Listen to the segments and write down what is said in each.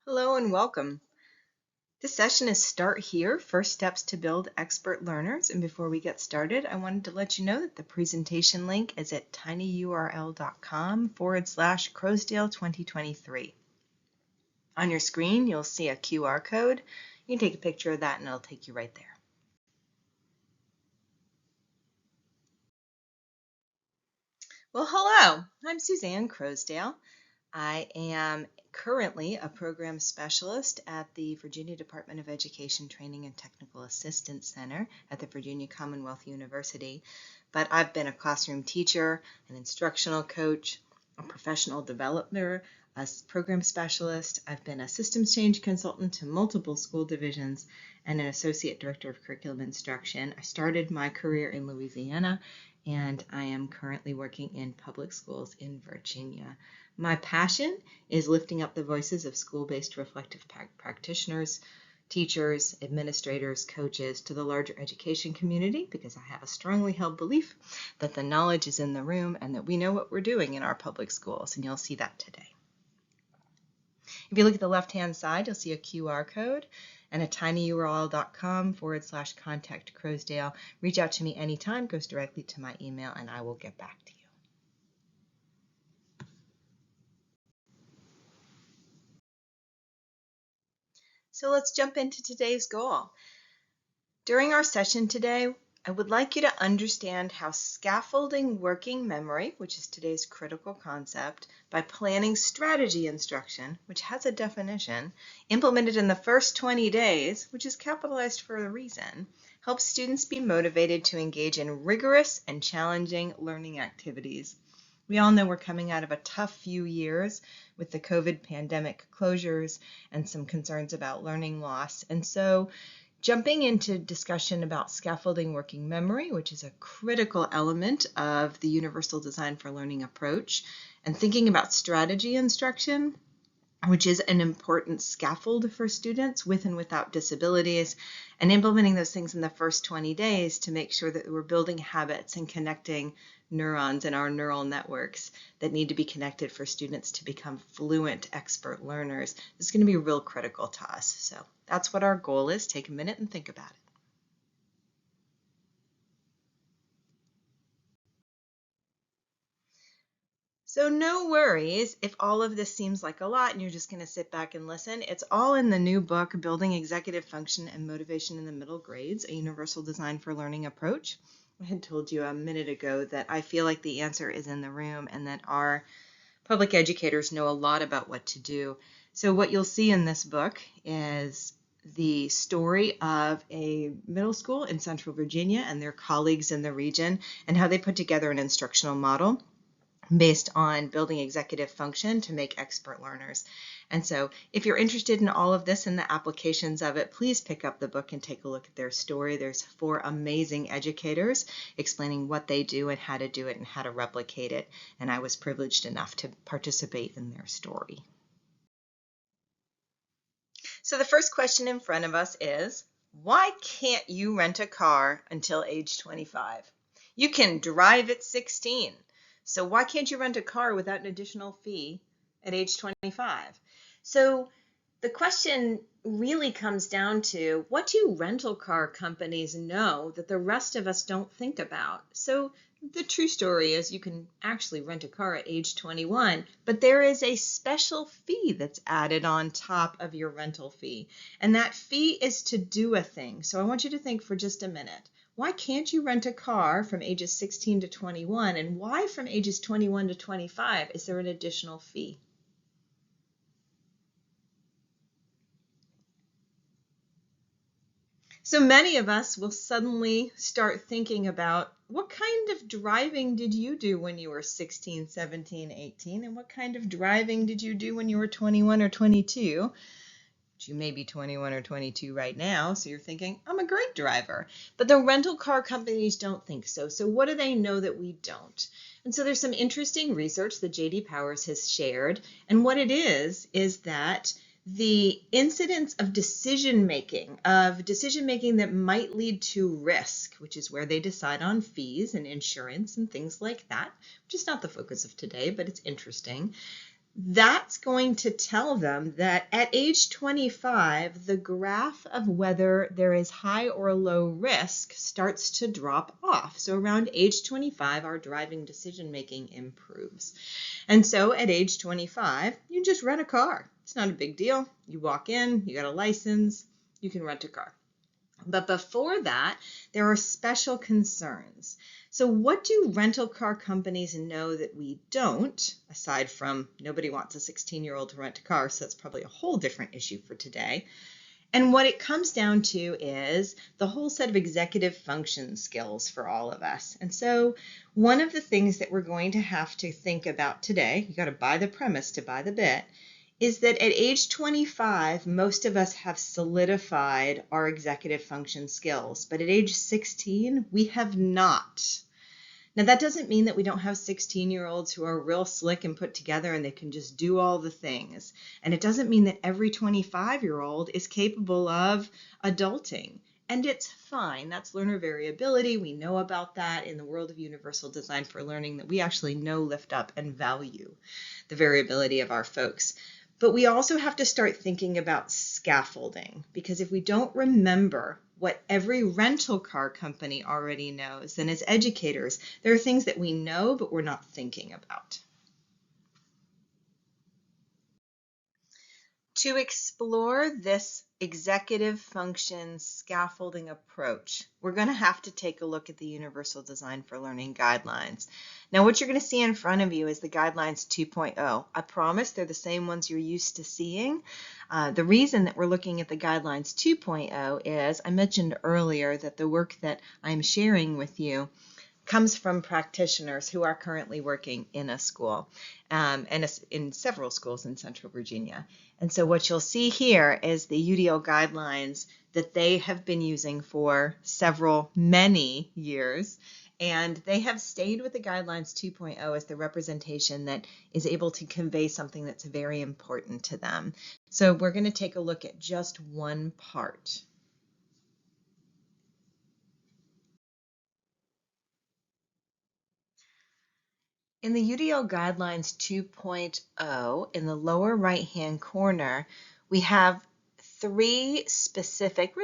Hello and welcome. This session is Start Here, First Steps to Build Expert Learners. And before we get started, I wanted to let you know that the presentation link is at tinyurl.com/Croasdaile 2023. On your screen, you'll see a QR code. You can take a picture of that and it'll take you right there. Well, hello, I'm Susanne Croasdaile. I am currently a program specialist at the Virginia Department of Education Training and Technical Assistance Center at the Virginia Commonwealth University, but I've been a classroom teacher, an instructional coach, a professional developer, a program specialist. I've been a systems change consultant to multiple school divisions and an associate director of curriculum instruction. I started my career in Louisiana, and I am currently working in public schools in Virginia. My passion is lifting up the voices of school-based reflective practitioners, teachers, administrators, coaches to the larger education community because I have a strongly held belief that the knowledge is in the room and that we know what we're doing in our public schools, and you'll see that today. If you look at the left-hand side, you'll see a QR code and a tinyurl.com/contact Croasdaile. Reach out to me anytime, goes directly to my email, and I will get back to you. So let's jump into today's goal. During our session today, I would like you to understand how scaffolding working memory, which is today's critical concept, by planning strategy instruction, which has a definition, implemented in the first 20 days, which is capitalized for a reason, helps students be motivated to engage in rigorous and challenging learning activities. We all know we're coming out of a tough few years with the COVID pandemic closures and some concerns about learning loss. And so jumping into discussion about scaffolding working memory, which is a critical element of the Universal Design for Learning approach, and thinking about strategy instruction, which is an important scaffold for students with and without disabilities, and implementing those things in the first 20 days to make sure that we're building habits and connecting neurons in our neural networks that need to be connected for students to become fluent expert learners. This is going to be real critical to us. So that's what our goal is. Take a minute and think about it. So no worries if all of this seems like a lot and you're just going to sit back and listen. It's all in the new book, Building Executive Function and Motivation in the Middle Grades, a Universal Design for Learning approach. I had told you a minute ago that I feel like the answer is in the room and that our public educators know a lot about what to do. So what you'll see in this book is the story of a middle school in Central Virginia and their colleagues in the region and how they put together an instructional model based on building executive function to make expert learners. And so if you're interested in all of this and the applications of it, please pick up the book and take a look at their story. There's 4 amazing educators explaining what they do and how to do it and how to replicate it. And I was privileged enough to participate in their story. So the first question in front of us is, why can't you rent a car until age 25? You can drive at 16. So why can't you rent a car without an additional fee at age 25? So the question really comes down to, what do rental car companies know that the rest of us don't think about? So the true story is you can actually rent a car at age 21, but there is a special fee that's added on top of your rental fee. And that fee is to do a thing. So I want you to think for just a minute. Why can't you rent a car from ages 16 to 21? And why from ages 21 to 25 is there an additional fee? So many of us will suddenly start thinking about, what kind of driving did you do when you were 16, 17, 18? And what kind of driving did you do when you were 21 or 22? You may be 21 or 22 right now, so you're thinking, I'm a great driver. But the rental car companies don't think so. So what do they know that we don't? And so there's some interesting research that J.D. Powers has shared. And what it is that the incidence of decision-making that might lead to risk, which is where they decide on fees and insurance and things like that, which is not the focus of today, but it's interesting. that's going to tell them that at age 25, the graph of whether there is high or low risk starts to drop off. So around age 25, our driving decision-making improves. And so at age 25, you just rent a car. It's not a big deal. You walk in, you got a license, you can rent a car. But before that, there are special concerns. So what do rental car companies know that we don't, aside from nobody wants a 16-year-old to rent a car, so that's probably a whole different issue for today. And what it comes down to is the whole set of executive function skills for all of us. And so one of the things that we're going to have to think about today, you got to buy the premise to buy the bit, is that at age 25, most of us have solidified our executive function skills, but at age 16, we have not. Now, that doesn't mean that we don't have 16-year-olds who are real slick and put together and they can just do all the things. And it doesn't mean that every 25-year-old is capable of adulting. And it's fine. That's learner variability. We know about that in the world of universal design for learning, that we actually know, lift up, and value the variability of our folks. But we also have to start thinking about scaffolding, because if we don't remember what every rental car company already knows, then as educators, there are things that we know but we're not thinking about. To explore this executive function scaffolding approach, we're going to have to take a look at the Universal Design for Learning guidelines. Now, what you're going to see in front of you is the Guidelines 2.0. I promise they're the same ones you're used to seeing. The reason that we're looking at the Guidelines 2.0 is I mentioned earlier that the work that I'm sharing with you comes from practitioners who are currently working in a school and in several schools in Central Virginia. And so what you'll see here is the UDL guidelines that they have been using for many years. And they have stayed with the Guidelines 2.0 as the representation that is able to convey something that's very important to them. So we're going to take a look at just one part. In the UDL Guidelines 2.0, in the lower right-hand corner, we have three specific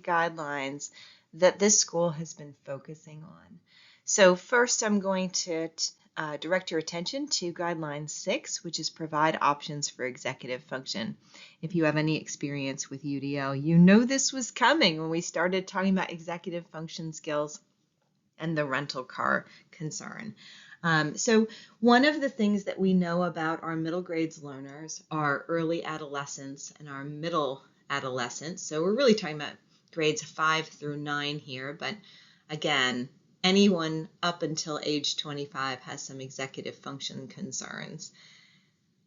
guidelines that this school has been focusing on. So first, I'm going to direct your attention to Guideline 6, which is provide options for executive function. If you have any experience with UDL, you know this was coming when we started talking about executive function skills and the rental car concern. So one of the things that we know about our middle grades learners are early adolescence and our middle adolescence. So we're really talking about grades 5 through 9 here, but again, anyone up until age 25 has some executive function concerns.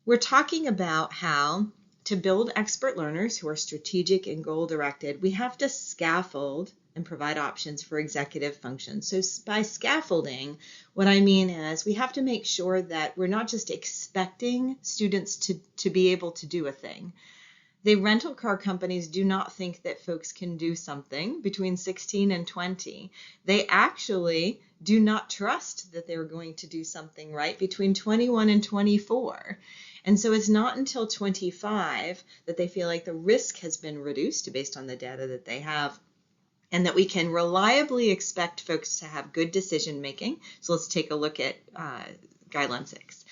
We're talking about how to build expert learners who are strategic and goal-directed. We have to scaffold and provide options for executive function. So by scaffolding, what I mean is we have to make sure that we're not just expecting students to be able to do a thing. The rental car companies do not think that folks can do something between 16 and 20. They actually do not trust that they're going to do something right between 21 and 24. And so it's not until 25 that they feel like the risk has been reduced based on the data that they have, and that we can reliably expect folks to have good decision making. So let's take a look at Guideline 6.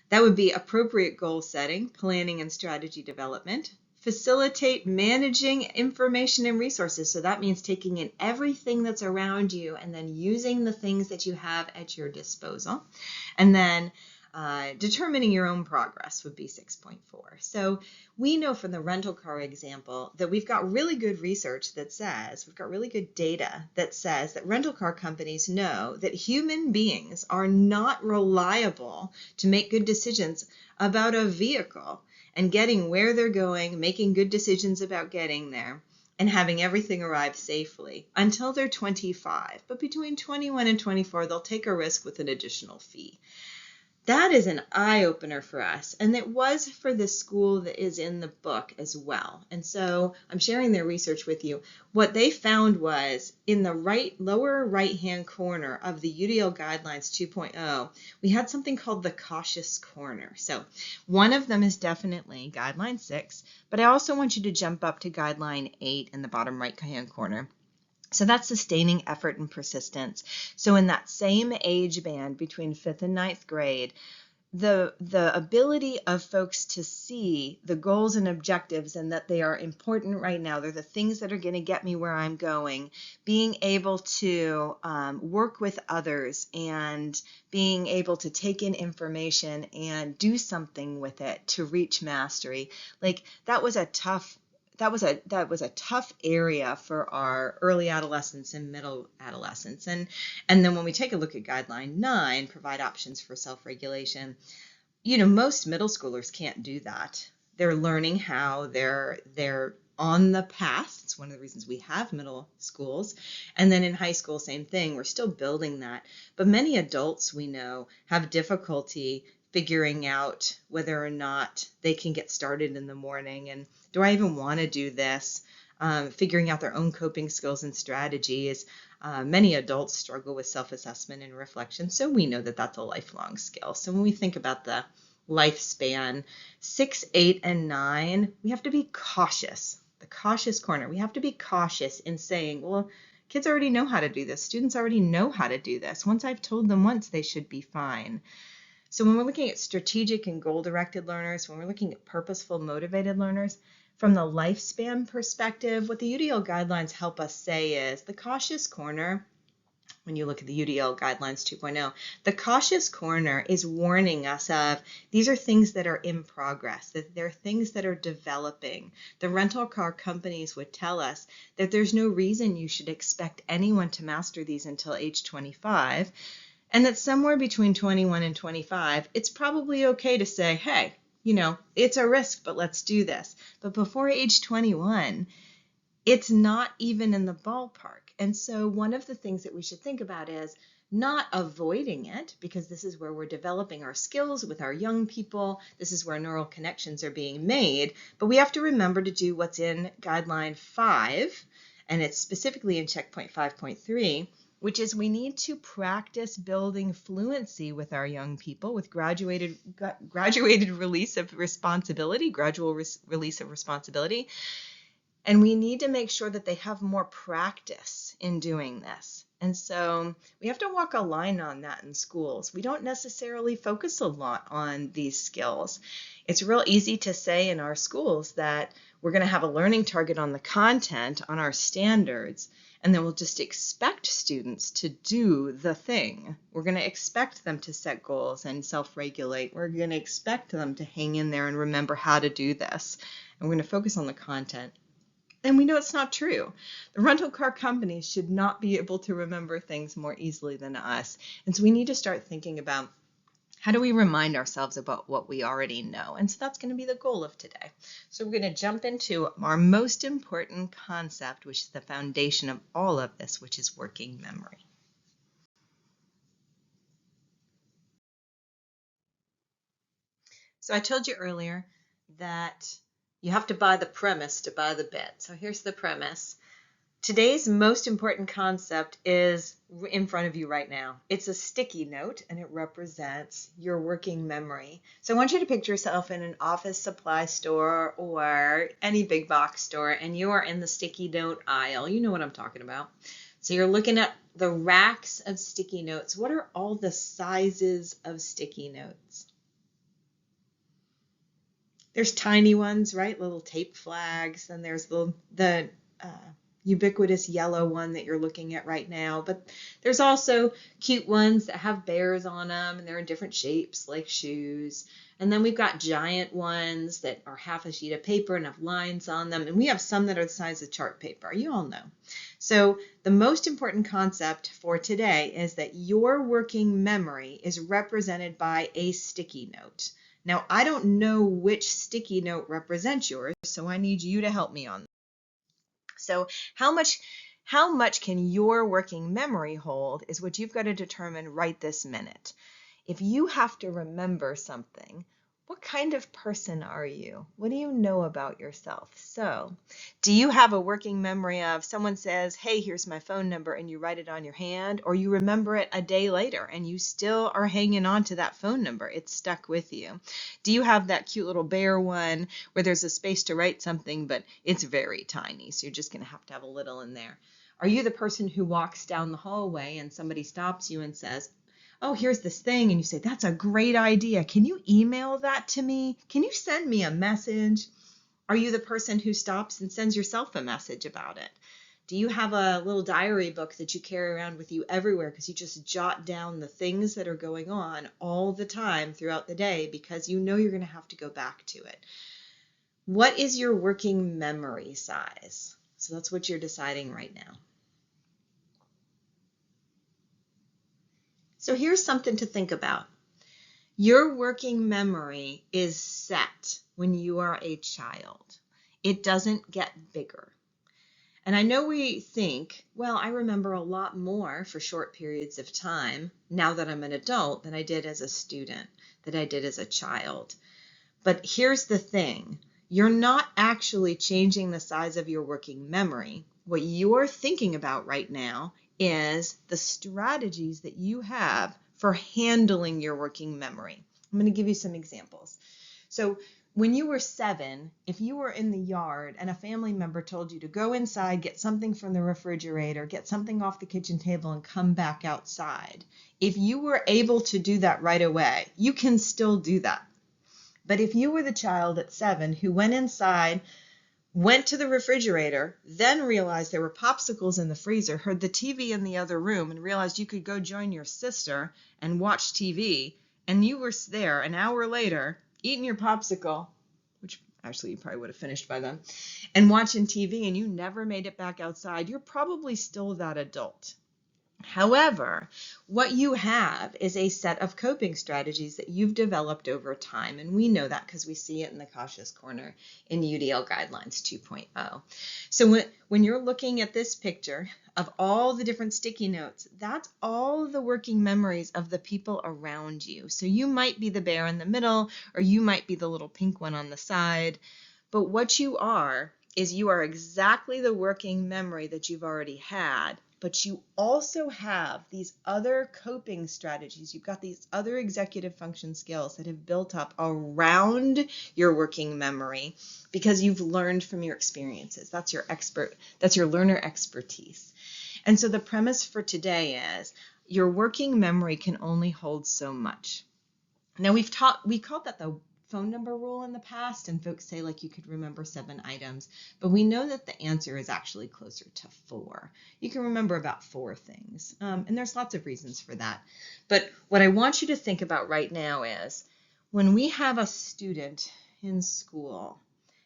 That would be appropriate goal setting, planning, and strategy development. Facilitate managing information and resources. So that means taking in everything that's around you and then using the things that you have at your disposal. And then determining your own progress would be 6.4. So we know from the rental car example that we've got really good research that says, we've got really good data that says that rental car companies know that human beings are not reliable to make good decisions about a vehicle and getting where they're going, making good decisions about getting there, and having everything arrive safely until they're 25. But between 21 and 24, they'll take a risk with an additional fee. that is an eye-opener for us. And it was for the school that is in the book as well. And so I'm sharing their research with you. What they found was in the lower right-hand corner of the UDL Guidelines 2.0, we had something called the cautious corner. So one of them is definitely Guideline 6, but I also want you to jump up to Guideline 8 in the bottom right-hand corner. So that's sustaining effort and persistence. So in that same age band between 5th and 9th grade, the ability of folks to see the goals and objectives and that they are important right now, they're the things that are going to get me where I'm going, being able to work with others and being able to take in information and do something with it to reach mastery. Like that was a tough area for our early adolescents and middle adolescents. And then when we take a look at Guideline 9, provide options for self-regulation, most middle schoolers can't do that. They're learning how, they're on the path. It's one of the reasons we have middle schools. And then in high school, same thing. We're still building that. But many adults we know have difficulty figuring out whether or not they can get started in the morning. And do I even want to do this? Figuring out their own coping skills and strategies. Many adults struggle with self-assessment and reflection, so we know that that's a lifelong skill. So when we think about the lifespan, 6, 8, and 9, we have to be cautious. The cautious corner. We have to be cautious in saying, well, kids already know how to do this. Students already know how to do this. Once I've told them once, they should be fine. So when we're looking at strategic and goal-directed learners, when we're looking at purposeful, motivated learners, from the lifespan perspective, what the UDL guidelines help us say is the cautious corner, when you look at the UDL guidelines 2.0, the cautious corner is warning us of these are things that are in progress, that they're things that are developing. The rental car companies would tell us that there's no reason you should expect anyone to master these until age 25. And that somewhere between 21 and 25, it's probably okay to say, hey, it's a risk, but let's do this. But before age 21, it's not even in the ballpark. And so one of the things that we should think about is not avoiding it, because this is where we're developing our skills with our young people. This is where neural connections are being made. But we have to remember to do what's in Guideline 5, and it's specifically in Checkpoint 5.3, which is we need to practice building fluency with our young people with graduated release of responsibility, gradual release of responsibility. And we need to make sure that they have more practice in doing this. And so we have to walk a line on that in schools. We don't necessarily focus a lot on these skills. It's real easy to say in our schools that we're going to have a learning target on the content, on our standards, and then we'll just expect students to do the thing. We're going to expect them to set goals and self-regulate. We're going to expect them to hang in there and remember how to do this. And we're going to focus on the content. And we know it's not true. The rental car companies should not be able to remember things more easily than us. And so we need to start thinking about how do we remind ourselves about what we already know? And so that's going to be the goal of today. So we're going to jump into our most important concept, which is the foundation of all of this, which is working memory. So I told you earlier that you have to buy the premise to buy the bit. So here's the premise. Today's most important concept is in front of you right now. It's a sticky note, and it represents your working memory. So I want you to picture yourself in an office supply store or any big box store, and you are in the sticky note aisle. You know what I'm talking about. So you're looking at the racks of sticky notes. What are all the sizes of sticky notes? There's tiny ones, right? Little tape flags. Then there's the ubiquitous yellow one that you're looking at right now. But there's also cute ones that have bears on them, and they're in different shapes like shoes. And then we've got giant ones that are half a sheet of paper and have lines on them. And we have some that are the size of chart paper. You all know. So the most important concept for today is that your working memory is represented by a sticky note. Now, I don't know which sticky note represents yours, so I need you to help me on that. So how much can your working memory hold is what you've got to determine right this minute. If you have to remember something, what kind of person are you? What do you know about yourself? So, do you have a working memory of someone says, hey, here's my phone number, and you write it on your hand, or you remember it a day later and you still are hanging on to that phone number? It's stuck with you. Do you have that cute little bear one where there's a space to write something, but it's very tiny, so you're just going to have a little in there? Are you the person who walks down the hallway and somebody stops you and says, oh, here's this thing, and you say, that's a great idea. Can you email that to me? Can you send me a message? Are you the person who stops and sends yourself a message about it? Do you have a little diary book that you carry around with you everywhere because you just jot down the things that are going on all the time throughout the day because you know you're going to have to go back to it? What is your working memory size? So that's what you're deciding right now. So here's something to think about. Your working memory is set when you are a child. It doesn't get bigger. And I know we think, well, I remember a lot more for short periods of time now that I'm an adult than I did as a student, that I did as a child. But here's the thing. You're not actually changing the size of your working memory. What you're thinking about right now is the strategies that you have for handling your working memory. I'm going to give you some examples. So when you were 7, if you were in the yard and a family member told you to go inside, get something from the refrigerator, get something off the kitchen table, and come back outside, if you were able to do that right away, you can still do that. But if you were the child at 7 who went inside, went to the refrigerator, then realized there were popsicles in the freezer, heard the TV in the other room, and realized you could go join your sister and watch TV, and you were there an hour later eating your popsicle, which actually you probably would have finished by then, and watching TV, and you never made it back outside, you're probably still that adult. However, what you have is a set of coping strategies that you've developed over time, and we know that because we see it in the cautious corner in UDL Guidelines 2.0. So when you're looking at this picture of all the different sticky notes, that's all the working memories of the people around you. So you might be the bear in the middle, or you might be the little pink one on the side, but what you are is you are exactly the working memory that you've already had, but you also have these other coping strategies. You've got these other executive function skills that have built up around your working memory because you've learned from your experiences. That's your learner expertise. And so the premise for today is your working memory can only hold so much. Now we called that the phone number rule in the past, and folks say like you could remember 7 items, but we know that the answer is actually closer to 4. You can remember about 4 things, and there's lots of reasons for that. But what I want you to think about right now is when we have a student in school,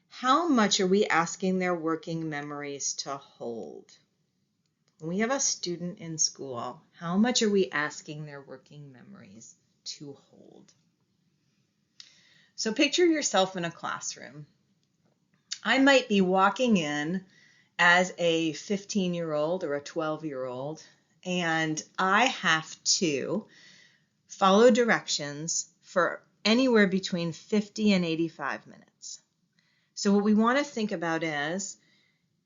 how much are we asking their working memories to hold? When we have a student in school, how much are we asking their working memories to hold? So picture yourself in a classroom. I might be walking in as a 15-year-old or a 12-year-old, and I have to follow directions for anywhere between 50 and 85 minutes. So what we want to think about is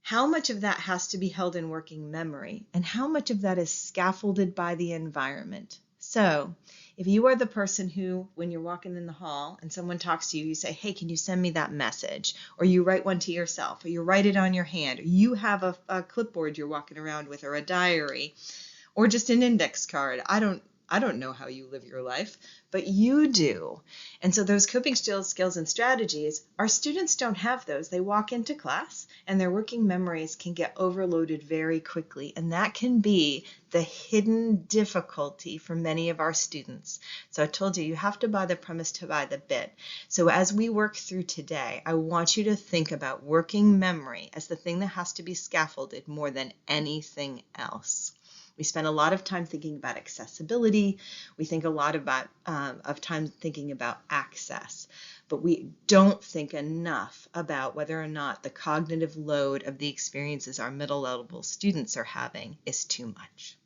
how much of that has to be held in working memory and how much of that is scaffolded by the environment. So if you are the person who, when you're walking in the hall and someone talks to you, you say, hey, can you send me that message? Or you write one to yourself, or you write it on your hand, or you have a clipboard you're walking around with, or a diary, or just an index card. I don't know how you live your life, but you do. And so those coping skills and strategies, our students don't have those. They walk into class and their working memories can get overloaded very quickly. And that can be the hidden difficulty for many of our students. So I told you have to buy the premise to buy the bit. So as we work through today, I want you to think about working memory as the thing that has to be scaffolded more than anything else. We spend a lot of time thinking about accessibility. We think a lot about of time thinking about access, but we don't think enough about whether or not the cognitive load of the experiences our middle level students are having is too much.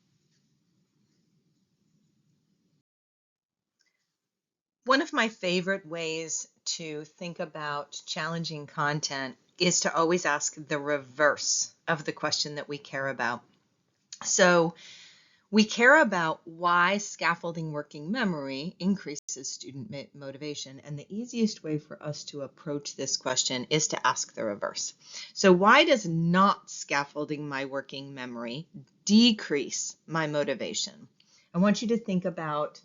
One of my favorite ways to think about challenging content is to always ask the reverse of the question that we care about. So we care about why scaffolding working memory increases student motivation, and the easiest way for us to approach this question is to ask the reverse. So why does not scaffolding my working memory decrease my motivation? I want you to think about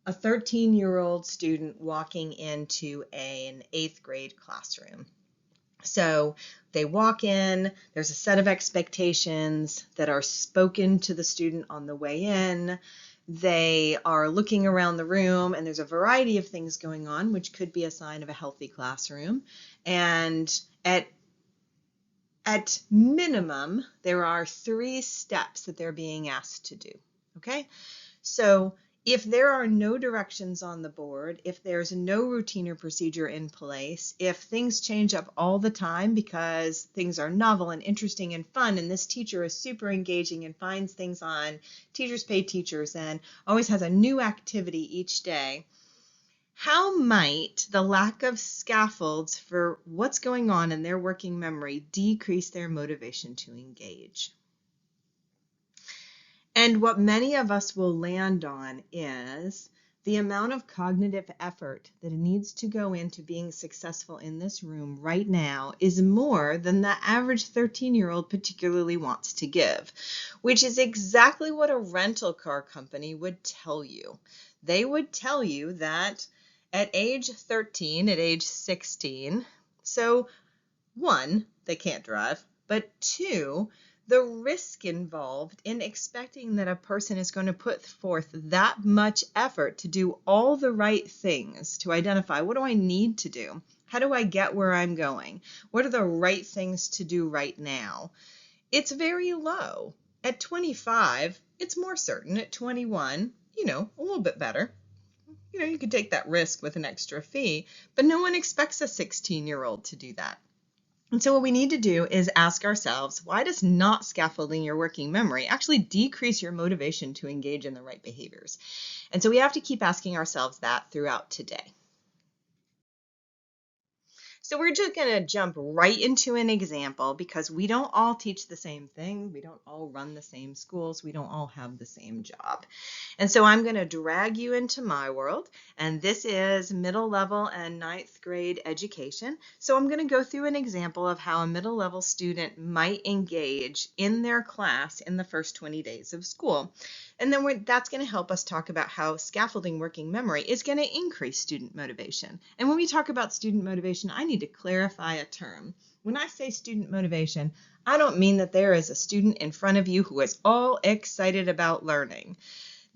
a 13-year-old student walking into an 8th grade classroom. So they walk in, there's a set of expectations that are spoken to the student on the way in. They are looking around the room, and there's a variety of things going on, which could be a sign of a healthy classroom. And at minimum, there are 3 steps that they're being asked to do. Okay? So if there are no directions on the board, if there's no routine or procedure in place, if things change up all the time because things are novel and interesting and fun, and this teacher is super engaging and finds things on Teachers Pay Teachers and always has a new activity each day, how might the lack of scaffolds for what's going on in their working memory decrease their motivation to engage? And what many of us will land on is the amount of cognitive effort that needs to go into being successful in this room right now is more than the average 13-year-old particularly wants to give, which is exactly what a rental car company would tell you. They would tell you that at age 13, at age 16, so 1, they can't drive, but 2, the risk involved in expecting that a person is going to put forth that much effort to do all the right things, to identify what do I need to do? How do I get where I'm going? What are the right things to do right now? It's very low. At 25, it's more certain. At 21, a little bit better. You could take that risk with an extra fee, but no one expects a 16-year-old to do that. And so what we need to do is ask ourselves, why does not scaffolding your working memory actually decrease your motivation to engage in the right behaviors? And so we have to keep asking ourselves that throughout today. So we're just going to jump right into an example because we don't all teach the same thing. We don't all run the same schools. We don't all have the same job. And so I'm going to drag you into my world. And this is middle level and 9th grade education. So I'm going to go through an example of how a middle level student might engage in their class in the first 20 days of school. And then that's going to help us talk about how scaffolding working memory is going to increase student motivation. And when we talk about student motivation, I need to clarify a term. When I say student motivation, I don't mean that there is a student in front of you who is all excited about learning.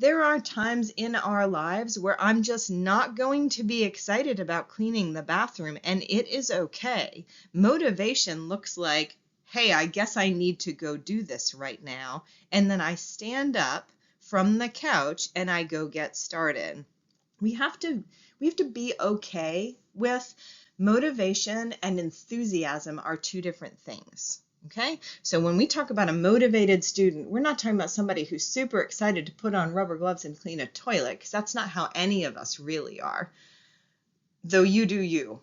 There are times in our lives where I'm just not going to be excited about cleaning the bathroom, and it is okay. Motivation looks like, hey, I guess I need to go do this right now. And then I stand up from the couch and I go get started. We have to be okay with motivation and enthusiasm are 2 different things. Okay, so when we talk about a motivated student, we're not talking about somebody who's super excited to put on rubber gloves and clean a toilet, because that's not how any of us really are, though you do you.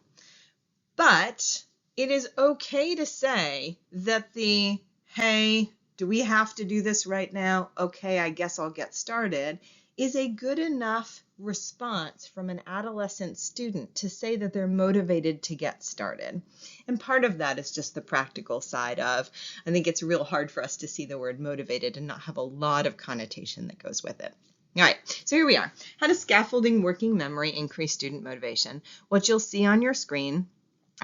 But it is okay to say that hey, do we have to do this right now? Okay, I guess I'll get started, is a good enough response from an adolescent student to say that they're motivated to get started. And part of that is just the practical side of, I think it's real hard for us to see the word motivated and not have a lot of connotation that goes with it. All right, so here we are. How does scaffolding working memory increase student motivation? What you'll see on your screen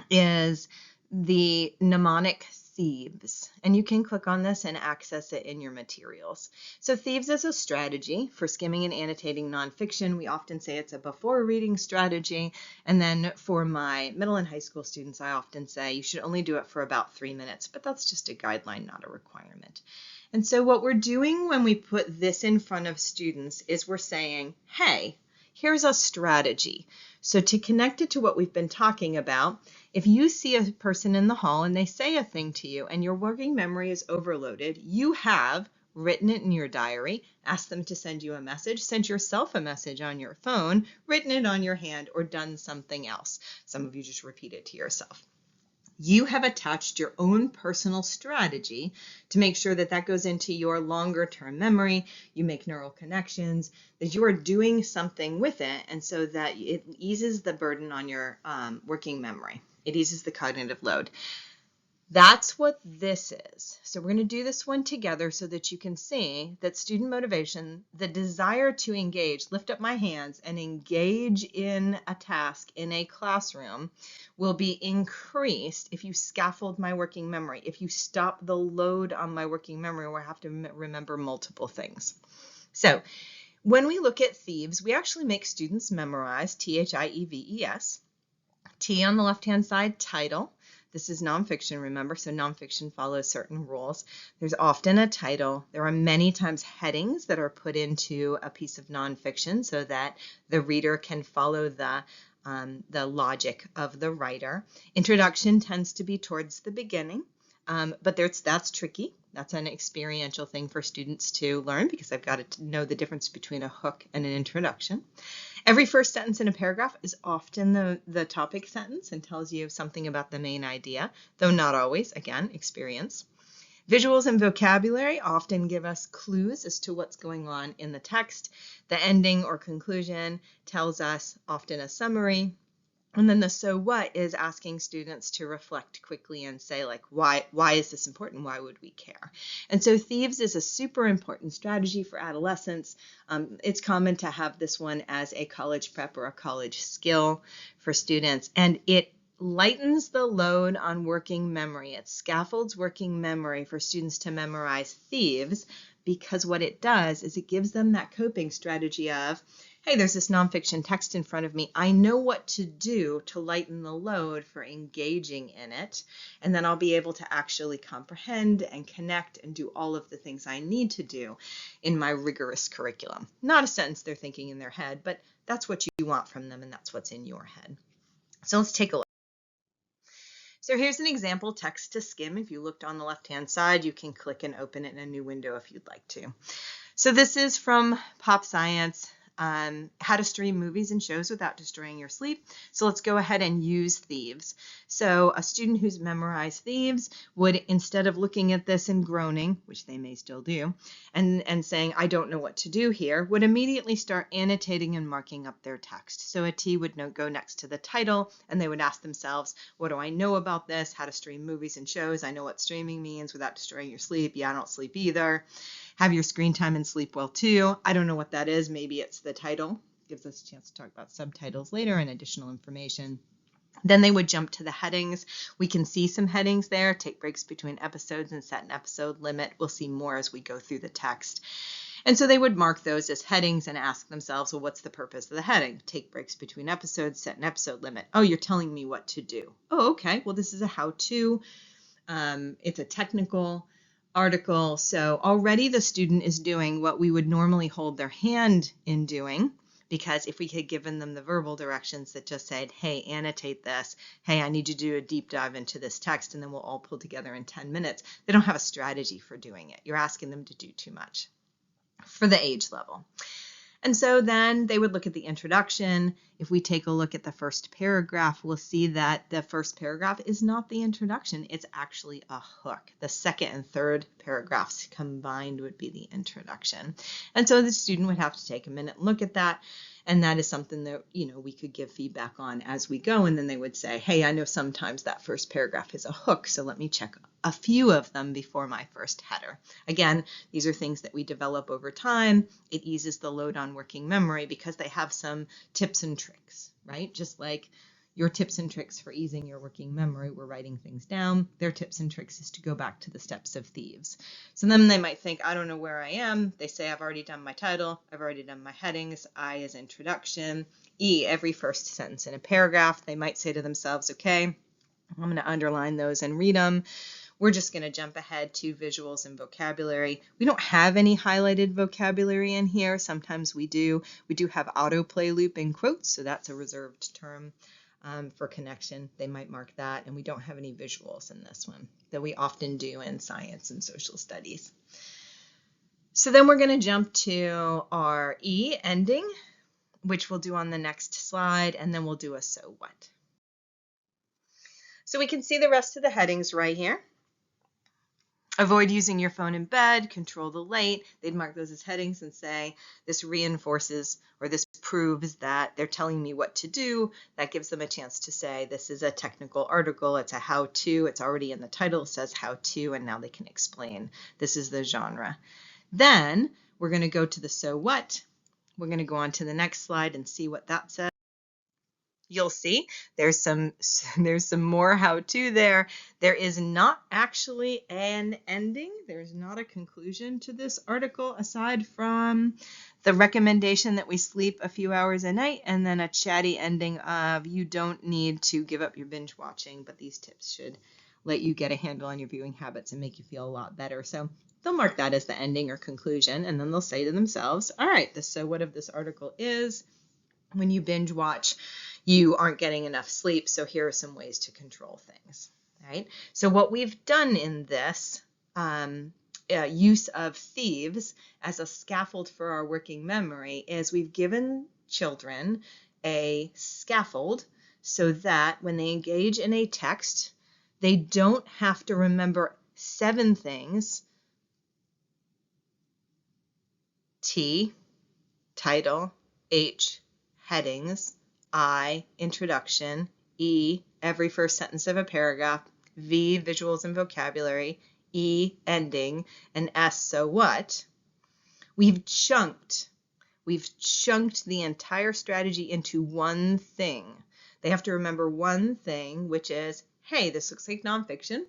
is the mnemonic thieves, and you can click on this and access it in your materials. So thieves is a strategy for skimming and annotating nonfiction. We often say it's a before reading strategy, and then for my middle and high school students, I often say you should only do it for about 3 minutes, but that's just a guideline, not a requirement. And so what we're doing when we put this in front of students is we're saying, hey, here's a strategy. So to connect it to what we've been talking about, if you see a person in the hall and they say a thing to you and your working memory is overloaded, you have written it in your diary, asked them to send you a message, sent yourself a message on your phone, written it on your hand, or done something else. Some of you just repeat it to yourself. You have attached your own personal strategy to make sure that that goes into your longer term memory. You make neural connections, that you are doing something with it, and so that it eases the burden on your working memory. It eases the cognitive load. That's what this is. So we're going to do this one together so that you can see that student motivation, the desire to engage, lift up my hands and engage in a task in a classroom, will be increased if you scaffold my working memory, if you stop the load on my working memory where I have to remember multiple things. So when we look at thieves, we actually make students memorize THIEVES. T on the left-hand side, title. This is nonfiction, remember, so nonfiction follows certain rules. There's often a title. There are many times headings that are put into a piece of nonfiction so that the reader can follow the logic of the writer. Introduction tends to be towards the beginning, but that's tricky. That's an experiential thing for students to learn because they've got to know the difference between a hook and an introduction. Every first sentence in a paragraph is often the topic sentence and tells you something about the main idea, though not always, again, experience. Visuals and vocabulary often give us clues as to what's going on in the text. The ending or conclusion tells us often a summary. And then the so what is asking students to reflect quickly and say, like, why is this important? Why would we care? And so thieves is a super important strategy for adolescents. It's common to have this one as a college prep or a college skill for students. And it lightens the load on working memory. It scaffolds working memory for students to memorize thieves, because what it does is it gives them that coping strategy of, hey, there's this nonfiction text in front of me. I know what to do to lighten the load for engaging in it, and then I'll be able to actually comprehend and connect and do all of the things I need to do in my rigorous curriculum. Not a sentence they're thinking in their head, but that's what you want from them, and that's what's in your head. So let's take a look. So here's an example text to skim. If you looked on the left-hand side, you can click and open it in a new window if you'd like to. So this is from Pop Science, how to stream movies and shows without destroying your sleep. So let's go ahead and use thieves. So a student who's memorized thieves would, instead of looking at this and groaning, which they may still do, and saying, I don't know what to do here, would immediately start annotating and marking up their text. So a T would go next to the title, and they would ask themselves, what do I know about this? How to stream movies and shows. I know what streaming means without destroying your sleep. Yeah, I don't sleep either. Have your screen time and sleep well too. I don't know what that is. Maybe it's the title. Gives us a chance to talk about subtitles later and additional information. Then they would jump to the headings. We can see some headings there. Take breaks between episodes and set an episode limit. We'll see more as we go through the text. And so they would mark those as headings and ask themselves, well, what's the purpose of the heading? Take breaks between episodes, set an episode limit. Oh, you're telling me what to do. Oh, okay. Well, this is a how-to. It's a technical article. So already the student is doing what we would normally hold their hand in doing, because if we had given them the verbal directions that just said, hey, annotate this, hey, I need you to do a deep dive into this text, and then we'll all pull together in 10 minutes, they don't have a strategy for doing it. You're asking them to do too much for the age level. And so then they would look at the introduction. If we take a look at the first paragraph, we'll see that the first paragraph is not the introduction. It's actually a hook. The second and third paragraphs combined would be the introduction. And so the student would have to take a minute and look at that. And that is something that, we could give feedback on as we go. And then they would say, hey, I know sometimes that first paragraph is a hook, so let me check a few of them before my first header. Again, these are things that we develop over time. It eases the load on working memory because they have some tips and tricks, right? Just like your tips and tricks for easing your working memory, we're writing things down. Their tips and tricks is to go back to the steps of thieves. So then they might think, I don't know where I am. They say, I've already done my title. I've already done my headings. I is introduction. E, every first sentence in a paragraph. They might say to themselves, okay, I'm going to underline those and read them. We're just going to jump ahead to visuals and vocabulary. We don't have any highlighted vocabulary in here. Sometimes we do. We do have autoplay loop in quotes, so that's a reserved term. For connection, they might mark that, and we don't have any visuals in this one that we often do in science and social studies. So then we're going to jump to our E ending, which we'll do on the next slide, and then we'll do a so what. So we can see the rest of the headings right here. Avoid using your phone in bed, control the light. They'd mark those as headings and say, this reinforces or this proves that they're telling me what to do. That gives them a chance to say, this is a technical article, it's a how-to, it's already in the title, it says how-to, and now they can explain this is the genre. Then we're going to go to the so what. We're going to go on to the next slide and see what that says. You'll see there's some more how-to there. There is not actually an ending. There's not a conclusion to this article aside from the recommendation that we sleep a few hours a night and then a chatty ending of you don't need to give up your binge watching, but these tips should let you get a handle on your viewing habits and make you feel a lot better. So they'll mark that as the ending or conclusion, and then they'll say to themselves, all right, the so what of this article is when you binge watch, you aren't getting enough sleep, so here are some ways to control things, right? So what we've done in this use of thieves as a scaffold for our working memory is we've given children a scaffold so that when they engage in a text, they don't have to remember 7 things: T, title; H, headings; I, introduction; E, every first sentence of a paragraph; V, visuals and vocabulary; E, ending; and S, so what. We've chunked the entire strategy into one thing. They have to remember one thing, which is, hey, this looks like nonfiction,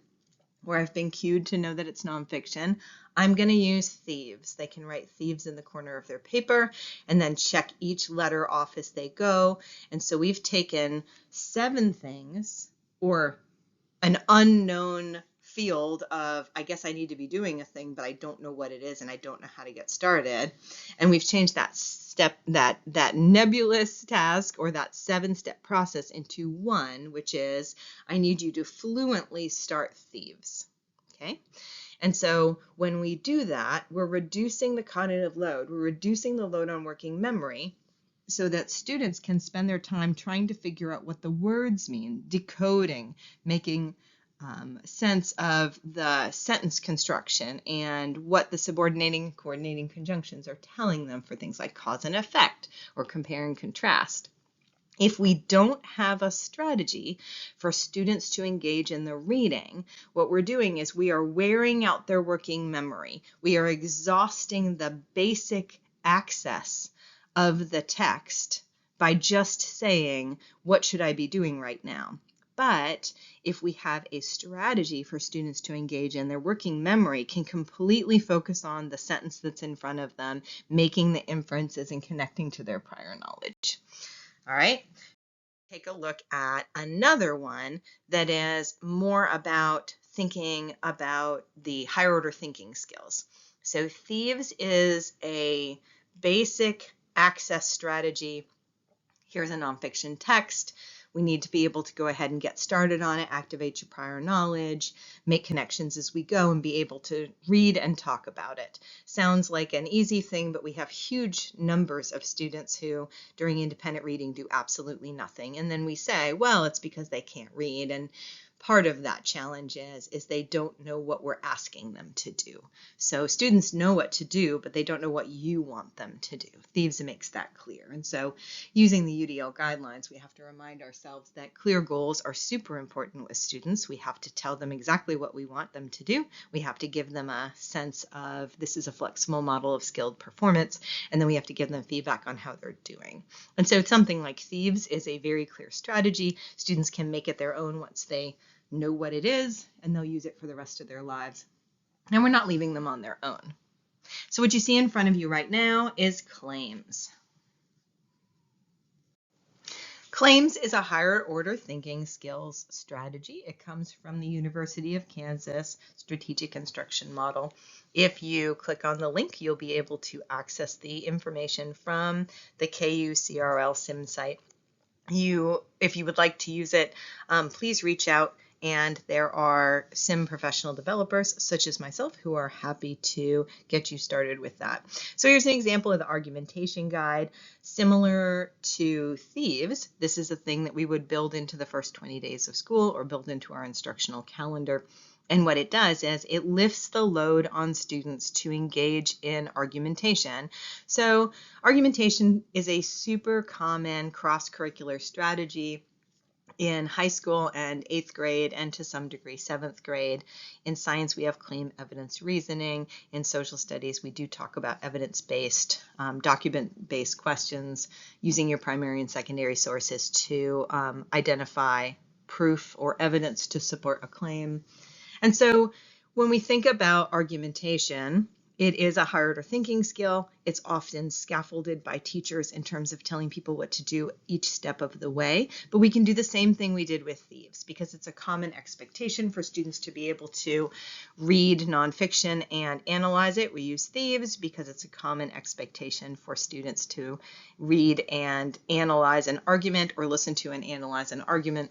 or I've been cued to know that it's nonfiction. I'm going to use thieves. They can write thieves in the corner of their paper and then check each letter off as they go. And so we've taken 7 things, or an unknown field of, I guess I need to be doing a thing, but I don't know what it is and I don't know how to get started. And we've changed that step, that nebulous task, or that 7-step process, into one, which is, I need you to fluently start thieves. Okay? And so when we do that, we're reducing the cognitive load. We're reducing the load on working memory so that students can spend their time trying to figure out what the words mean, decoding, making sense of the sentence construction and what the subordinating and coordinating conjunctions are telling them for things like cause and effect or compare and contrast. If we don't have a strategy for students to engage in the reading, what we're doing is we are wearing out their working memory. We are exhausting the basic access of the text by just saying, what should I be doing right now? But if we have a strategy for students to engage in, their working memory can completely focus on the sentence that's in front of them, making the inferences and connecting to their prior knowledge. All right, take a look at another one that is more about thinking about the higher order thinking skills. So thieves is a basic access strategy. Here's a nonfiction text. We need to be able to go ahead and get started on it, activate your prior knowledge, make connections as we go, and be able to read and talk about it. Sounds like an easy thing, but we have huge numbers of students who, during independent reading, do absolutely nothing. And then we say, well, it's because they can't read. And part of that challenge is they don't know what we're asking them to do. So students know what to do, but they don't know what you want them to do. Thieves makes that clear. And so using the UDL guidelines, we have to remind ourselves that clear goals are super important with students. We have to tell them exactly what we want them to do. We have to give them a sense of this is a flexible model of skilled performance, and then we have to give them feedback on how they're doing. And so something like thieves is a very clear strategy. Students can make it their own once they know what it is, and they'll use it for the rest of their lives. And we're not leaving them on their own. So what you see in front of you right now is CLAIMS. CLAIMS is a higher order thinking skills strategy. It comes from the University of Kansas Strategic Instruction Model. If you click on the link, you'll be able to access the information from the KU CRL Sim site. If you would like to use it, please reach out and there are sim professional developers such as myself who are happy to get you started with that. So here's an example of the argumentation guide. Similar to Thieves, this is a thing that we would build into the first 20 days of school or build into our instructional calendar. And what it does is it lifts the load on students to engage in argumentation. So argumentation is a super common cross-curricular strategy in high school and 8th grade, and to some degree 7th grade. In science, we have claim evidence reasoning. In social studies, we do talk about evidence-based, document-based questions using your primary and secondary sources to identify proof or evidence to support a claim. And so when we think about argumentation, it is a higher order thinking skill. It's often scaffolded by teachers in terms of telling people what to do each step of the way. But we can do the same thing we did with Thieves because it's a common expectation for students to be able to read nonfiction and analyze it. We use Thieves because it's a common expectation for students to read and analyze an argument or listen to and analyze an argument.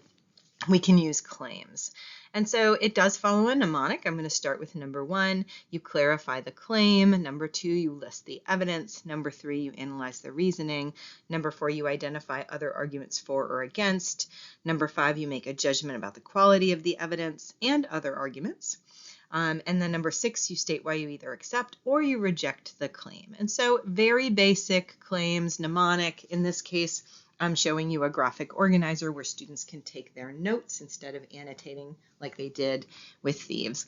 We can use claims. And so it does follow a mnemonic. I'm going to start with number 1. You clarify the claim. Number 2, you list the evidence. Number 3, you analyze the reasoning. Number 4, you identify other arguments for or against. Number 5, you make a judgment about the quality of the evidence and other arguments. And then number 6, you state why you either accept or you reject the claim. And so very basic claims, mnemonic. In this case, I'm showing you a graphic organizer where students can take their notes instead of annotating like they did with Thieves.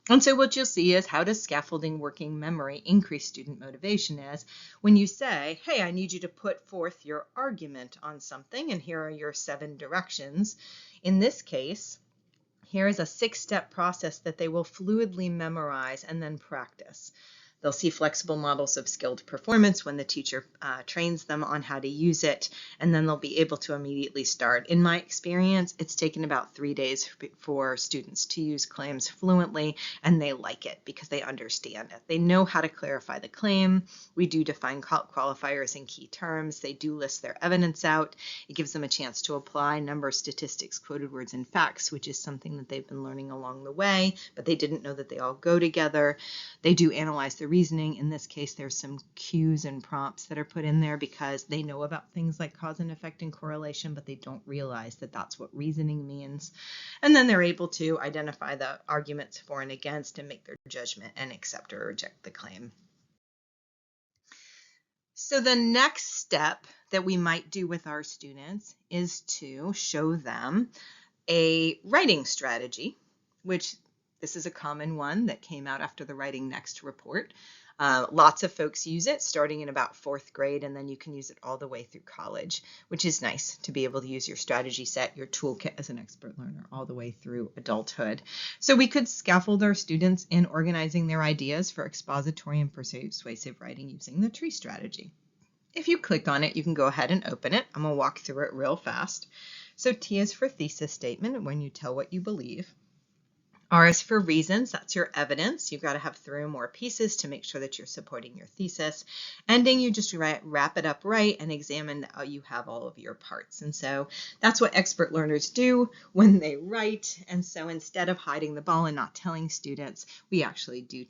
And so what you'll see is how does scaffolding working memory increase student motivation is when you say, hey, I need you to put forth your argument on something, and here are your 7 directions. In this case, here is a 6-step process that they will fluidly memorize and then practice. They'll see flexible models of skilled performance when the teacher trains them on how to use it, and then they'll be able to immediately start. In my experience, it's taken about 3 days for students to use claims fluently, and they like it because they understand it. They know how to clarify the claim. We do define qualifiers and key terms. They do list their evidence out. It gives them a chance to apply number, statistics, quoted words, and facts, which is something that they've been learning along the way, but they didn't know that they all go together. They do analyze the reasoning. In this case, there's some cues and prompts that are put in there because they know about things like cause and effect and correlation, but they don't realize that that's what reasoning means. And then they're able to identify the arguments for and against and make their judgment and accept or reject the claim. So the next step that we might do with our students is to show them a writing strategy, which this is a common one that came out after the Writing Next report. Lots of folks use it starting in about 4th grade, and then you can use it all the way through college, which is nice to be able to use your strategy set, your toolkit as an expert learner all the way through adulthood. So we could scaffold our students in organizing their ideas for expository and persuasive writing using the tree strategy. If you click on it, you can go ahead and open it. I'm going to walk through it real fast. So T is for thesis statement, when you tell what you believe. R is for reasons, that's your evidence. You've got to have 3 or more pieces to make sure that you're supporting your thesis. Ending, you just wrap it up right and examine how you have all of your parts. And so that's what expert learners do when they write. And so instead of hiding the ball and not telling students, we actually do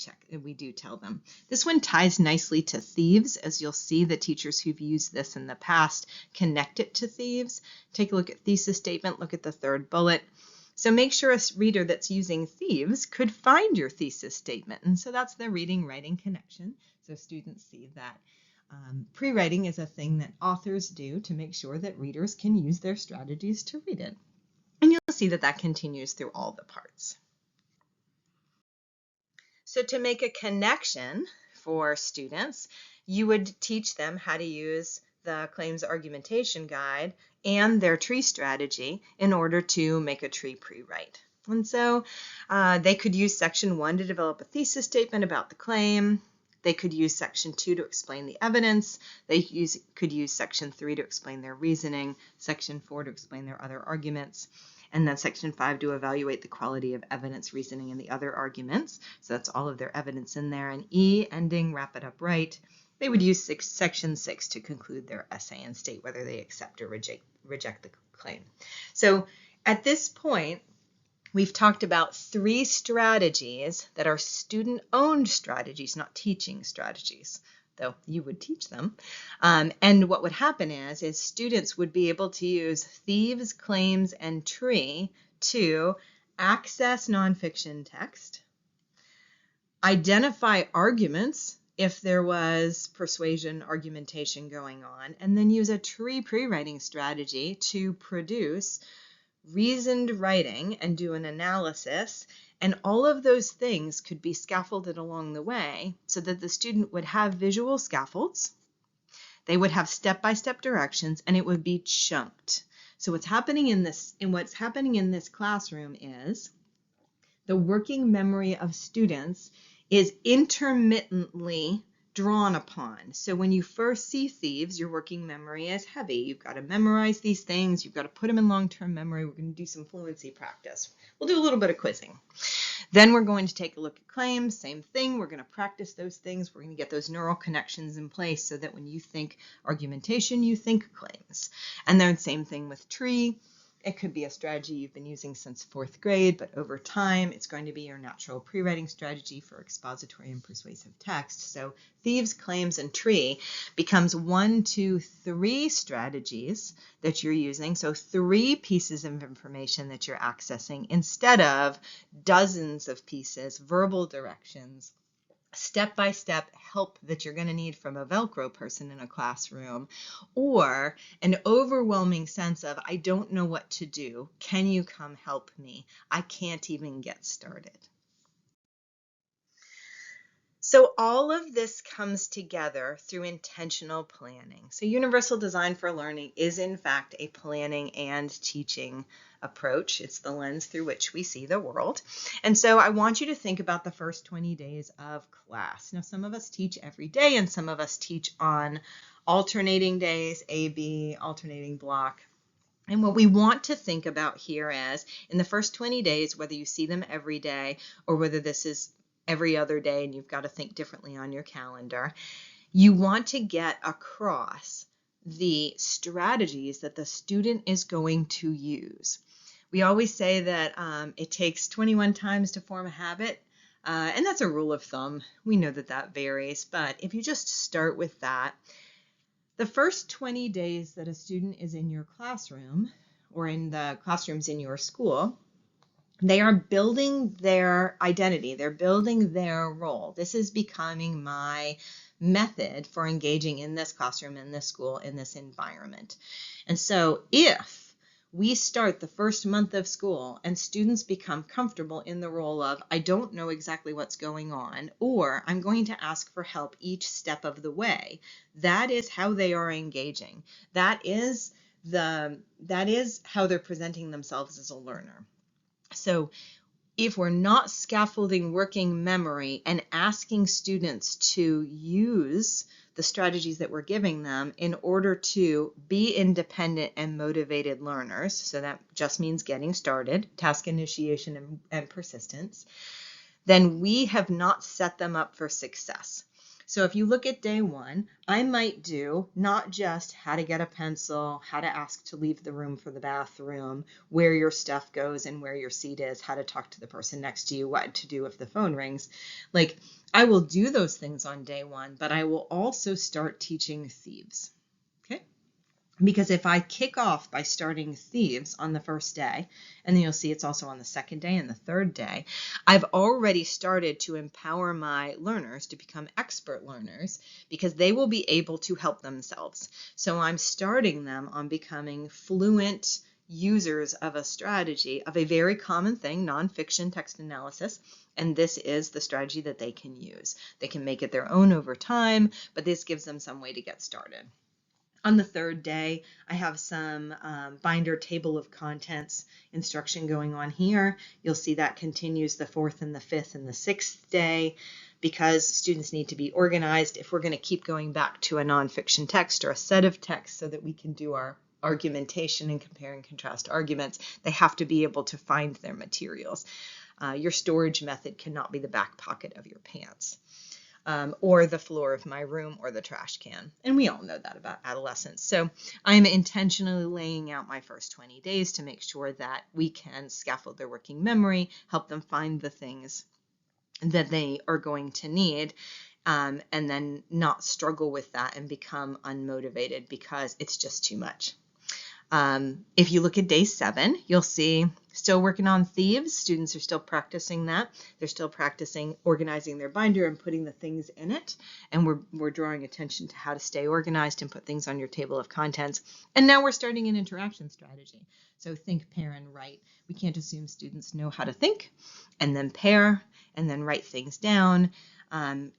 tell them. This one ties nicely to Thieves, as you'll see the teachers who've used this in the past connect it to Thieves. Take a look at thesis statement, look at the 3rd bullet. So make sure a reader that's using Thieves could find your thesis statement. And so that's the reading-writing connection. So students see that pre-writing is a thing that authors do to make sure that readers can use their strategies to read it. And you'll see that that continues through all the parts. So to make a connection for students, you would teach them how to use the claims argumentation guide and their tree strategy in order to make a tree pre-write. And so they could use section 1 to develop a thesis statement about the claim. They could use section 2 to explain the evidence. They could use section 3 to explain their reasoning, section 4 to explain their other arguments, and then section 5 to evaluate the quality of evidence, reasoning, and the other arguments. So that's all of their evidence in there. And E, ending, wrap it up right. They would use section 6 to conclude their essay and state whether they accept or reject the claim. So at this point, we've talked about 3 strategies that are student-owned strategies, not teaching strategies, though you would teach them. And what would happen is students would be able to use thieves, claims, and tree to access nonfiction text, identify arguments if there was persuasion argumentation going on, and then use a tree pre-writing strategy to produce reasoned writing and do an analysis. And all of those things could be scaffolded along the way so that the student would have visual scaffolds, they would have step-by-step directions, and it would be chunked. So what's happening in this classroom is the working memory of students is intermittently drawn upon. So when you first see thieves, your working memory is heavy. You've got to memorize these things. You've got to put them in long-term memory. We're going to do some fluency practice. We'll do a little bit of quizzing. Then we're going to take a look at claims. Same thing. We're going to practice those things. We're going to get those neural connections in place so that when you think argumentation, you think claims. And then same thing with tree. It could be a strategy you've been using since 4th grade, but over time, it's going to be your natural pre-writing strategy for expository and persuasive text. So thieves, claims, and tree becomes 1, 2, 3 strategies that you're using. So 3 pieces of information that you're accessing instead of dozens of pieces, verbal directions, step-by-step help that you're going to need from a Velcro person in a classroom, or an overwhelming sense of, I don't know what to do. Can you come help me? I can't even get started. So all of this comes together through intentional planning. So Universal Design for Learning is in fact a planning and teaching approach. It's the lens through which we see the world. And so I want you to think about the first 20 days of class. Now, some of us teach every day and some of us teach on alternating days, A-B, alternating block. And what we want to think about here is in the first 20 days, whether you see them every day or whether this is every other day and you've got to think differently on your calendar, you want to get across the strategies that the student is going to use. We always say that it takes 21 times to form a habit, and that's a rule of thumb. We know that that varies, but if you just start with that, the first 20 days that a student is in your classroom or in the classrooms in your school, they are building their identity. They're building their role. This is becoming my method for engaging in this classroom, in this school, in this environment. And so if we start the first month of school and students become comfortable in the role of, I don't know exactly what's going on, or I'm going to ask for help each step of the way, that is how they are engaging. That is how they're presenting themselves as a learner. So if we're not scaffolding working memory and asking students to use the strategies that we're giving them in order to be independent and motivated learners, so that just means getting started, task initiation and persistence, then we have not set them up for success. So if you look at day 1, I might do not just how to get a pencil, how to ask to leave the room for the bathroom, where your stuff goes and where your seat is, how to talk to the person next to you, what to do if the phone rings. Like, I will do those things on day 1, but I will also start teaching thieves. Okay? Because if I kick off by starting thieves on the first day, and then you'll see it's also on the second day and the third day, I've already started to empower my learners to become expert learners because they will be able to help themselves. So I'm starting them on becoming fluent users of a strategy, of a very common thing, nonfiction text analysis, and this is the strategy that they can use. They can make it their own over time, but this gives them some way to get started. On the third day, I have some binder table of contents instruction going on here. You'll see that continues the 4th and the 5th and the 6th day because students need to be organized if we're going to keep going back to a nonfiction text or a set of texts so that we can do our argumentation and compare and contrast arguments. They have to be able to find their materials. Your storage method cannot be the back pocket of your pants. or the floor of my room or the trash can. And we all know that about adolescents. So I'm intentionally laying out my first 20 days to make sure that we can scaffold their working memory, help them find the things that they are going to need, and then not struggle with that and become unmotivated because it's just too much. If you look at day 7, you'll see still working on thieves. Students are still practicing that. They're still practicing organizing their binder and putting the things in it. And we're drawing attention to how to stay organized and put things on your table of contents. And now we're starting an interaction strategy. So think, pair, and write. We can't assume students know how to think and then pair and then write things down.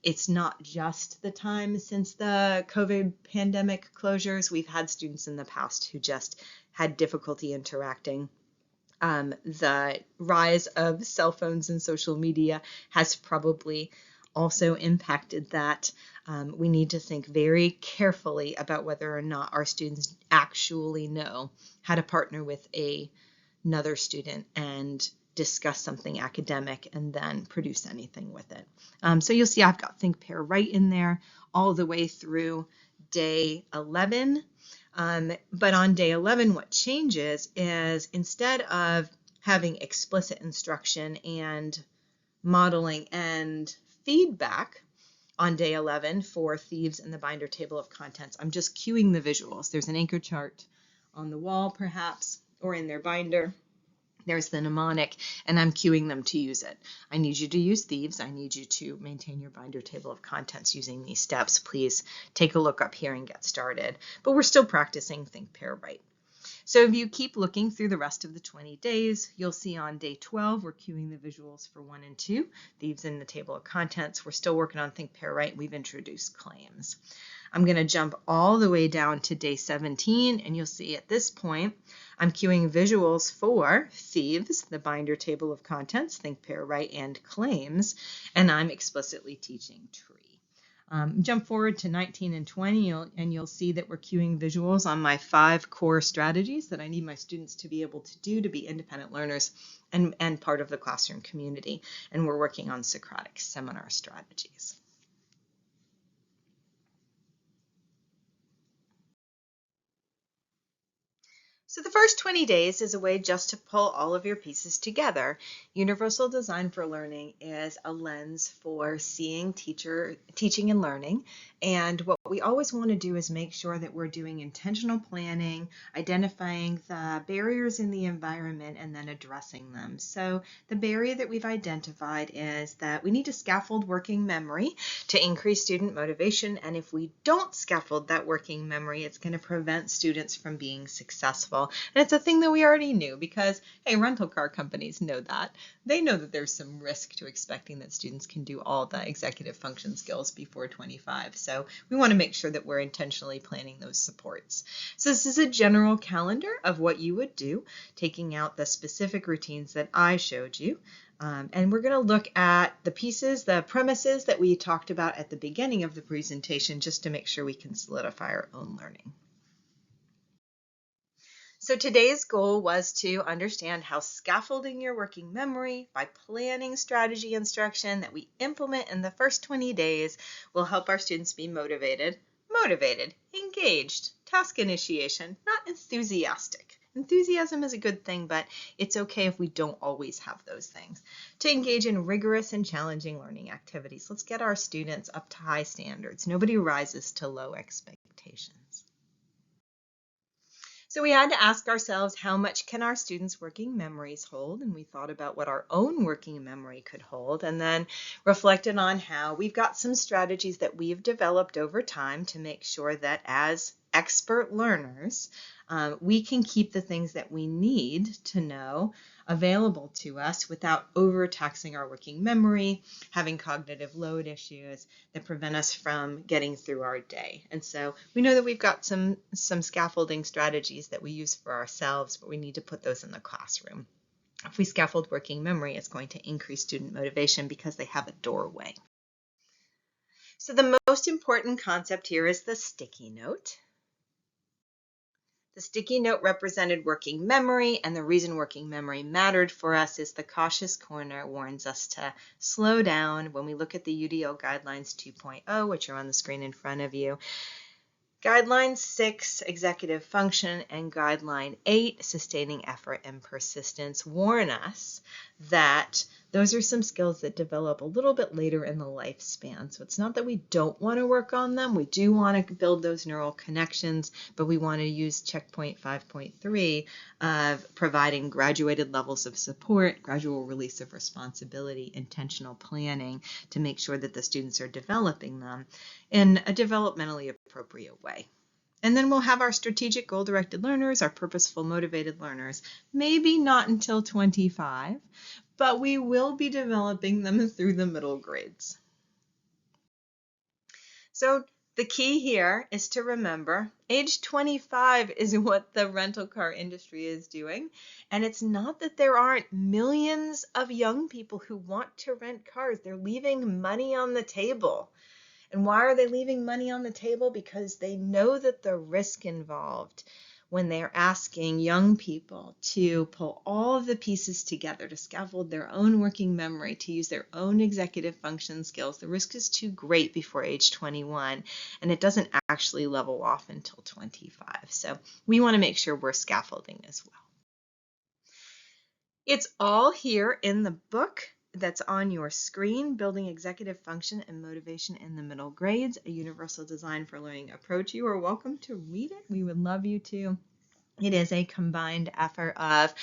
It's not just the time since the COVID pandemic closures. We've had students in the past who just had difficulty interacting. The rise of cell phones and social media has probably also impacted that. We need to think very carefully about whether or not our students actually know how to partner with another student and discuss something academic and then produce anything with it. So you'll see I've got think, pair, write in there all the way through day 11. But on day 11, what changes is instead of having explicit instruction and modeling and feedback on day 11 for thieves and the binder table of contents, I'm just cueing the visuals. There's an anchor chart on the wall, perhaps, or in their binder. There's the mnemonic, and I'm cueing them to use it. I need you to use thieves. I need you to maintain your binder table of contents using these steps. Please take a look up here and get started. But we're still practicing think, pair, write. So if you keep looking through the rest of the 20 days, you'll see on day 12, we're cueing the visuals for 1 and 2, thieves in the table of contents. We're still working on think, pair, write. We've introduced claims. I'm going to jump all the way down to day 17, and you'll see at this point, I'm cueing visuals for thieves, the binder table of contents, think, pair, write, and claims, and I'm explicitly teaching tree. Jump forward to 19 and 20, and you'll see that we're cueing visuals on my 5 core strategies that I need my students to be able to do to be independent learners and part of the classroom community, and we're working on Socratic seminar strategies. So the first 20 days is a way just to pull all of your pieces together. Universal Design for Learning is a lens for seeing teaching and learning. And what we always want to do is make sure that we're doing intentional planning, identifying the barriers in the environment, and then addressing them. So the barrier that we've identified is that we need to scaffold working memory to increase student motivation. And if we don't scaffold that working memory, it's going to prevent students from being successful. And it's a thing that we already knew because, hey, rental car companies know that. They know that there's some risk to expecting that students can do all the executive function skills before 25. So we want to make sure that we're intentionally planning those supports. So this is a general calendar of what you would do, taking out the specific routines that I showed you. And we're going to look at the pieces, the premises that we talked about at the beginning of the presentation, just to make sure we can solidify our own learning. So today's goal was to understand how scaffolding your working memory by planning strategy instruction that we implement in the first 20 days will help our students be motivated, engaged, task initiation, not enthusiastic. Enthusiasm is a good thing, but it's okay if we don't always have those things. To engage in rigorous and challenging learning activities. Let's get our students up to high standards. Nobody rises to low expectations. So we had to ask ourselves, how much can our students' working memories hold? And we thought about what our own working memory could hold, and then reflected on how we've got some strategies that we've developed over time to make sure that as expert learners, we can keep the things that we need to know available to us without overtaxing our working memory, having cognitive load issues that prevent us from getting through our day. And so we know that we've got some scaffolding strategies that we use for ourselves, but we need to put those in the classroom. If we scaffold working memory, it's going to increase student motivation because they have a doorway. So the most important concept here is the sticky note. The sticky note represented working memory, and the reason working memory mattered for us is the cautious corner warns us to slow down when we look at the UDL Guidelines 2.0, which are on the screen in front of you. Guideline 6, Executive Function, and Guideline 8, Sustaining Effort and Persistence, warn us that those are some skills that develop a little bit later in the lifespan. So it's not that we don't want to work on them. We do want to build those neural connections, but we want to use checkpoint 5.3 of providing graduated levels of support, gradual release of responsibility, intentional planning to make sure that the students are developing them in a developmentally appropriate way. And then we'll have our strategic goal-directed learners, our purposeful motivated learners, maybe not until 25, but we will be developing them through the middle grades. So the key here is to remember age 25 is what the rental car industry is doing. And it's not that there aren't millions of young people who want to rent cars. They're leaving money on the table. And why are they leaving money on the table? Because they know that the risk involved when they're asking young people to pull all of the pieces together to scaffold their own working memory, to use their own executive function skills, the risk is too great before age 21, and it doesn't actually level off until 25. So we want to make sure we're scaffolding as well. It's all here in the book that's on your screen, Building Executive Function and Motivation in the Middle Grades, a Universal Design for Learning Approach. You are welcome to read it. We would love you to. It is a combined effort of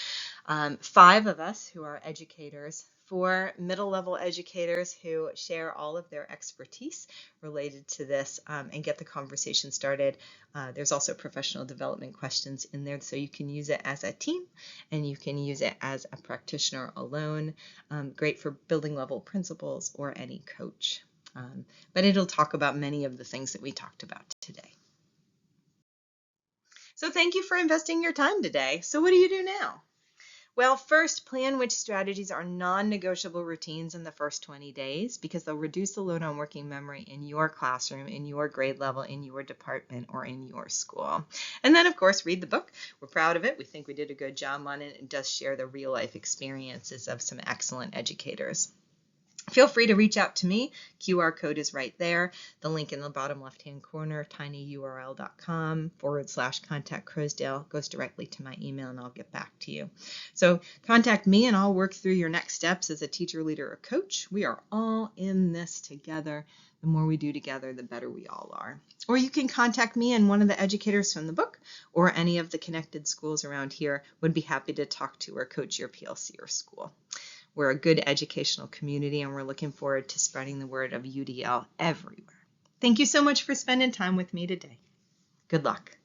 5 of us who are educators, 4 middle-level educators who share all of their expertise related to this and get the conversation started. There's also professional development questions in there, so you can use it as a team and you can use it as a practitioner alone. Great for building level principals or any coach. But it'll talk about many of the things that we talked about today. So thank you for investing your time today. So what do you do now? Well, first, plan which strategies are non-negotiable routines in the first 20 days because they'll reduce the load on working memory in your classroom, in your grade level, in your department, or in your school. And then, of course, read the book. We're proud of it. We think we did a good job on it. It does share the real-life experiences of some excellent educators. Feel free to reach out to me. QR code is right there. The link in the bottom left-hand corner, tinyurl.com/contact Croasdaile, goes directly to my email and I'll get back to you. So contact me and I'll work through your next steps as a teacher, leader, or coach. We are all in this together. The more we do together, the better we all are. Or you can contact me and one of the educators from the book or any of the connected schools around here would be happy to talk to or coach your PLC or school. We're a good educational community, and we're looking forward to spreading the word of UDL everywhere. Thank you so much for spending time with me today. Good luck.